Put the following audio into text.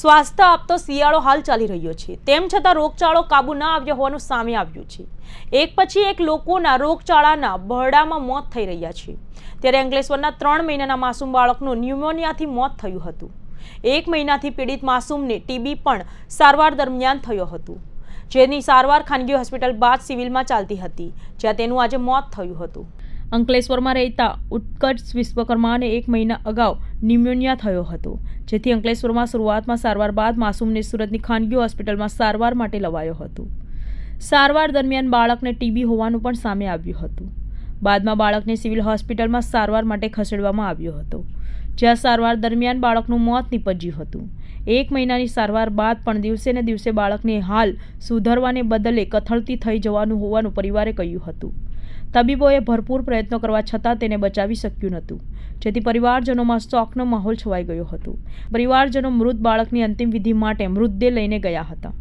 સ્વાસ્થ્ય આપતો શિયાળો હાલ ચાલી રહ્યો છે, તેમ છતાં રોગચાળો કાબુ ન આવ્યો હોવાનું સામે આવ્યું છે। એક પછી એક લોકોના રોગચાળાના બરડામાં મોત થઈ રહ્યા છે। ત્યારે અંકલેશ્વરના 3 મહિનાના માસૂમ બાળકનું ન્યુમોનિયાથી મોત થયું હતું। 1 મહિનાથી પીડિત માસૂમને ટીબી પણ સારવાર દરમિયાન થયો હતો, જેની સારવાર ખાનગી હોસ્પિટલ બાદ સિવિલમાં ચાલતી હતી, જ્યાં તેનું આજે મોત થયું હતું। અંકલેશ્વરમાં રહેતા ઉત્કર્ષ વિશ્વકર્માને 1 મહિના અગાઉ ન્યુમોનિયા થયો હતો, જેથી અંકલેશ્વરમાં શરૂઆતમાં સારવાર બાદ માસૂમને સુરતની ખાનગી હોસ્પિટલમાં સારવાર માટે લવાયો હતો। સારવાર દરમિયાન બાળકને ટીબી હોવાનું પણ સામે આવ્યું હતું। બાદમાં બાળકને સિવિલ હોસ્પિટલમાં સારવાર માટે ખસેડવામાં આવ્યો હતો, જ્યાં સારવાર દરમિયાન બાળકનું મોત નીપજ્યું હતું। 1 મહિનાની સારવાર બાદ પણ દિવસે ને દિવસે બાળકની હાલ સુધરવાને બદલે કથળતી થઈ જવાનું હોવાનું પરિવારે કહ્યું હતું। તબીબોએ ભરપૂર પ્રયત્નો કરવા છતાં તેને બચાવી શક્યું નહોતું, જેથી પરિવારજનોમાં શોકનો માહોલ છવાઈ ગયો હતો। પરિવારજનો મૃત બાળકની અંતિમ વિધિ માટે મૃતદેહ લઈને ગયા હતા।